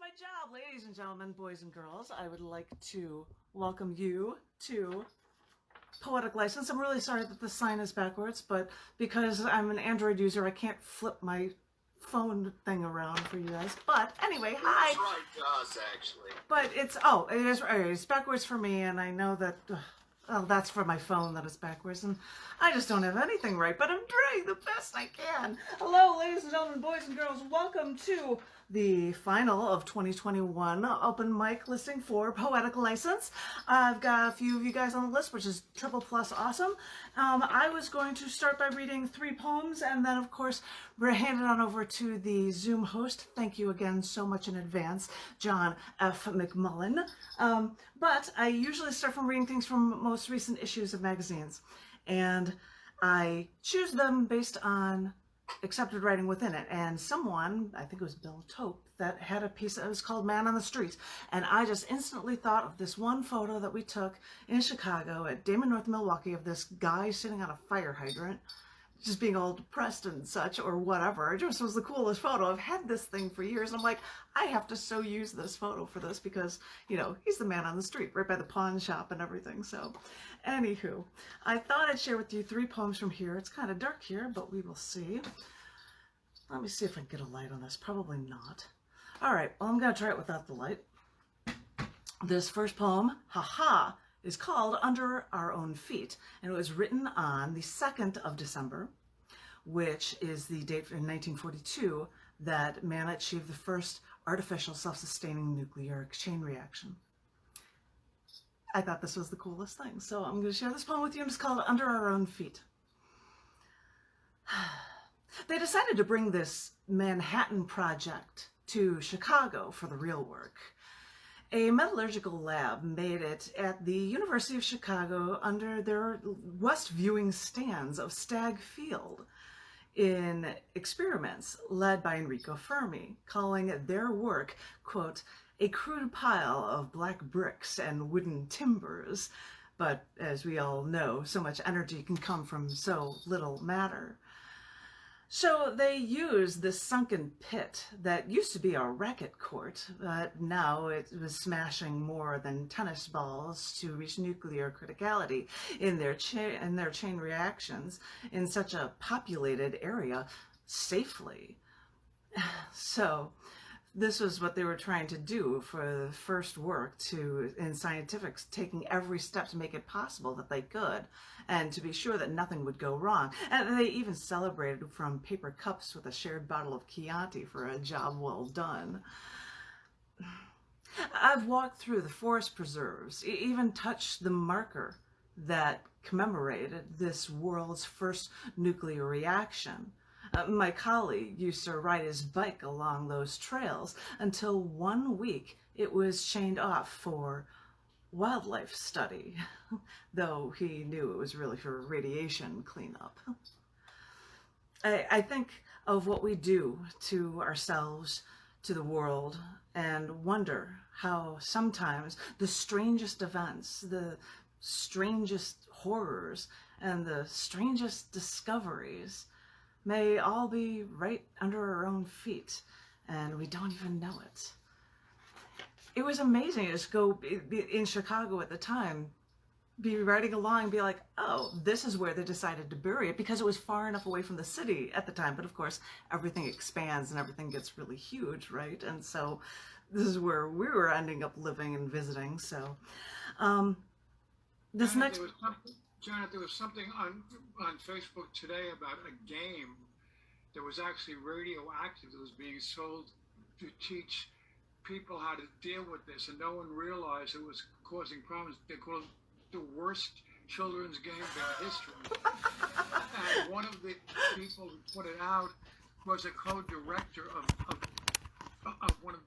my job, ladies and gentlemen, boys and girls. I would like to welcome you to Poetic License. I'm really sorry that the sign is backwards, but because I'm an Android user, I can't flip my phone thing around for you guys. But anyway, hi. It's right to us, actually. But it's backwards for me, and I know that. Well, that's for my phone that is backwards, and I just don't have anything right, but I'm trying the best I can. Hello, ladies and gentlemen, boys and girls. Welcome to the final of 2021 open mic listing for Poetic License. I've got a few of you guys on the list, which is triple plus awesome. I was going to start by reading 3 poems, and then, of course, we're handed on over to the Zoom host. Thank you again so much in advance, John F. McMullen. But I usually start from reading things from most recent issues of magazines, and I choose them based on accepted writing within it. And someone, I think it was Bill Tope, that had a piece that was called Man on the Street, and I just instantly thought of this one photo that we took in Chicago at Damon North Milwaukee of this guy sitting on a fire hydrant, just being all depressed and such, or whatever. It just was the coolest photo. I've had this thing for years, and I'm like, I have to so use this photo for this because, you know, he's the man on the street, right by the pawn shop and everything. So, anywho, I thought I'd share with you 3 poems from here. It's kind of dark here, but we will see. Let me see if I can get a light on this. Probably not. All right, well, I'm going to try it without the light. This first poem, Haha, is called Under Our Own Feet, and it was written on the 2nd of December, which is the date in 1942 that man achieved the first artificial self-sustaining nuclear chain reaction. I thought this was the coolest thing, so I'm going to share this poem with you, and it's called Under Our Own Feet. They decided to bring this Manhattan project to Chicago for the real work. A metallurgical lab made it at the University of Chicago under their west viewing stands of Stagg Field in experiments led by Enrico Fermi, calling their work, quote, a crude pile of black bricks and wooden timbers. But as we all know, so much energy can come from so little matter. So they used this sunken pit that used to be a racket court, but now it was smashing more than tennis balls to reach nuclear criticality in their chain reactions in such a populated area safely. So this was what they were trying to do for the first work in scientifics, taking every step to make it possible that they could, and to be sure that nothing would go wrong. And they even celebrated from paper cups with a shared bottle of Chianti for a job well done. I've walked through the forest preserves, even touched the marker that commemorated this world's first nuclear reaction. My colleague used to ride his bike along those trails until one week it was chained off for wildlife study, though he knew it was really for radiation cleanup. I think of what we do to ourselves, to the world, and wonder how sometimes the strangest events, the strangest horrors, and the strangest discoveries may all be right under our own feet, and we don't even know it. It was amazing to just go in Chicago at the time, be riding along and be like, oh, this is where they decided to bury it, because it was far enough away from the city at the time. But of course, everything expands and everything gets really huge, right? And so this is where we were ending up living and visiting. So this next... Janet, there was something on Facebook today about a game that was actually radioactive that was being sold to teach people how to deal with this, and no one realized it was causing problems. They called it the worst children's game in history. And one of the people who put it out was a co-director of one of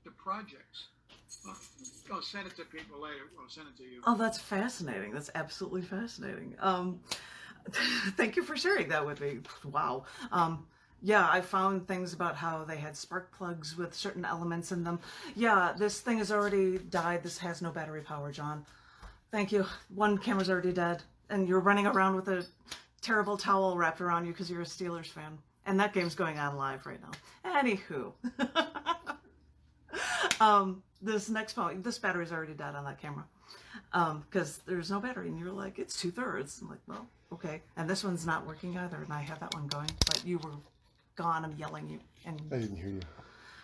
the projects. I'll send it to people later. I'll send it to you. Oh, that's fascinating. That's absolutely fascinating. Thank you for sharing that with me. Wow. Yeah, I found things about how they had spark plugs with certain elements in them. Yeah, this thing has already died. This has no battery power, John. Thank you. One camera's already dead, and you're running around with a terrible towel wrapped around you because you're a Steelers fan. And that game's going on live right now. Anywho. This next poem, this battery's already dead on that camera. Because there's no battery, and you're like, it's 2/3. I'm like, well, okay. And this one's not working either, and I have that one going, but you were gone. I'm yelling you, and I didn't hear you.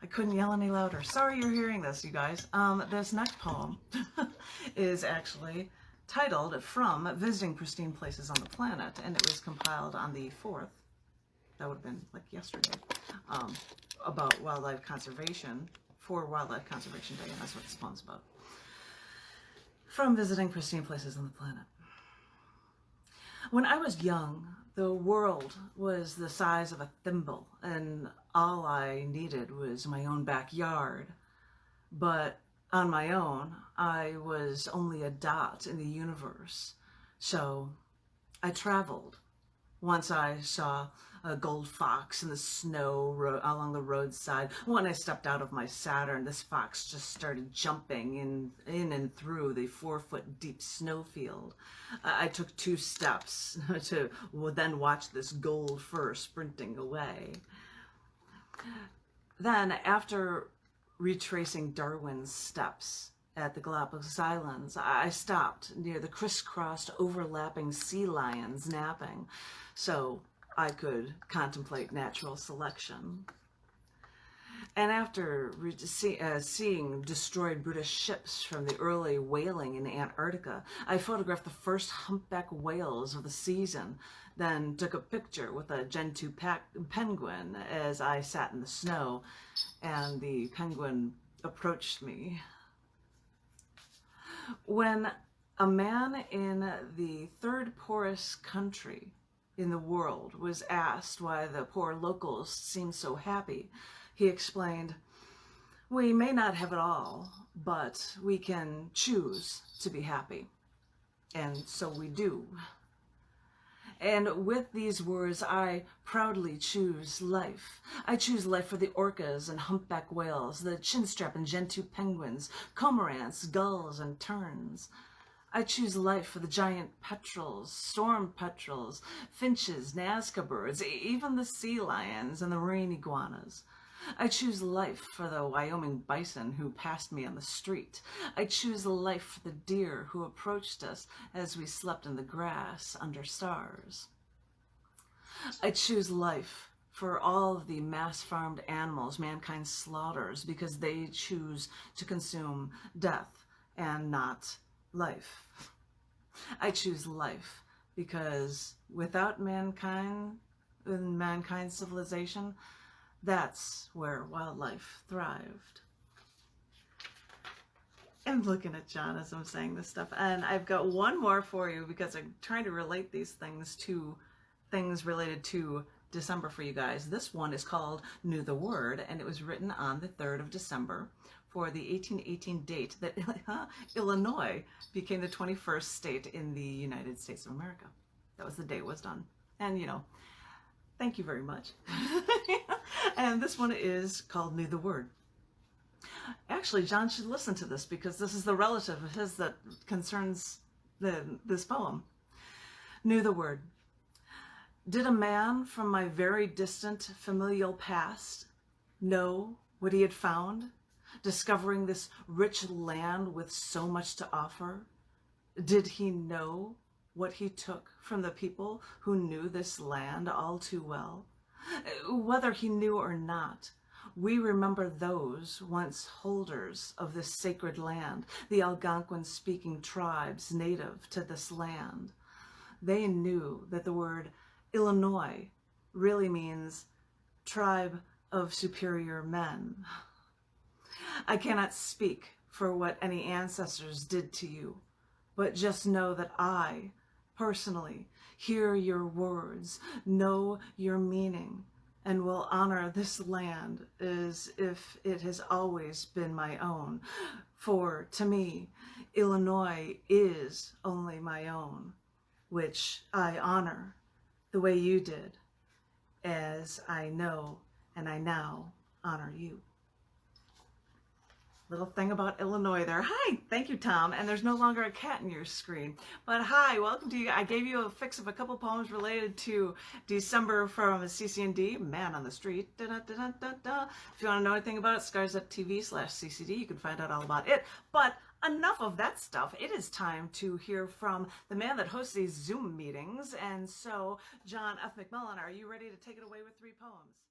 I couldn't yell any louder. Sorry you're hearing this, you guys. This next poem is actually titled From Visiting Pristine Places on the Planet, and it was compiled on the 4th. That would have been like yesterday. About wildlife conservation, for Wildlife Conservation Day, and that's what this poem's about. From Visiting Pristine Places on the Planet. When I was young, the world was the size of a thimble, and all I needed was my own backyard. But on my own, I was only a dot in the universe. So I traveled. Once I saw a gold fox in the snow along the roadside. When I stepped out of my Saturn, this fox just started jumping in and through the 4-foot deep snowfield. I took 2 steps to then watch this gold fur sprinting away. Then, after retracing Darwin's steps at the Galapagos Islands, I stopped near the crisscrossed, overlapping sea lions napping, so I could contemplate natural selection. And after seeing destroyed British ships from the early whaling in Antarctica, I photographed the first humpback whales of the season, then took a picture with a Gentoo penguin as I sat in the snow, and the penguin approached me. When a man in the 3rd poorest country in the world was asked why the poor locals seemed so happy, he explained, "We may not have it all, but we can choose to be happy. And so we do." And with these words, I proudly choose life. I choose life for the orcas and humpback whales, the chinstrap and gentoo penguins, cormorants, gulls, and terns. I choose life for the giant petrels, storm petrels, finches, Nazca birds, even the sea lions and the marine iguanas. I choose life for the Wyoming bison who passed me on the street. I choose life for the deer who approached us as we slept in the grass under stars. I choose life for all of the mass-farmed animals mankind slaughters because they choose to consume death and not life. I choose life because without mankind and mankind's civilization, that's where wildlife thrived. I'm looking at John as I'm saying this stuff, and I've got one more for you because I'm trying to relate these things to things related to December for you guys. This one is called Knew the Word, and it was written on the 3rd of December for the 1818 date that Illinois became the 21st state in the United States of America. That was the day it was done. And, you know, thank you very much. And this one is called Knew the Word. Actually, John should listen to this because this is the relative of his that concerns this poem. Knew the Word. Did a man from my very distant familial past know what he had found, discovering this rich land with so much to offer? Did he know what he took from the people who knew this land all too well? Whether he knew or not, we remember those once holders of this sacred land, the Algonquin-speaking tribes native to this land. They knew that the word Illinois really means tribe of superior men. I cannot speak for what any ancestors did to you, but just know that I, personally, hear your words, know your meaning, and will honor this land as if it has always been my own. For to me, Illinois is only my own, which I honor the way you did, as I know and I now honor you. Little thing about Illinois there. Hi, thank you, Tom. And there's no longer a cat in your screen. But hi, welcome to you. I gave you a fix of a couple poems related to December from cc&d, Man on the Street. Da, da, da, da, da. If you want to know anything about it, scars.tv/ccd. You can find out all about it. But enough of that stuff. It is time to hear from the man that hosts these Zoom meetings. And so, John F. McMullen, are you ready to take it away with 3 poems?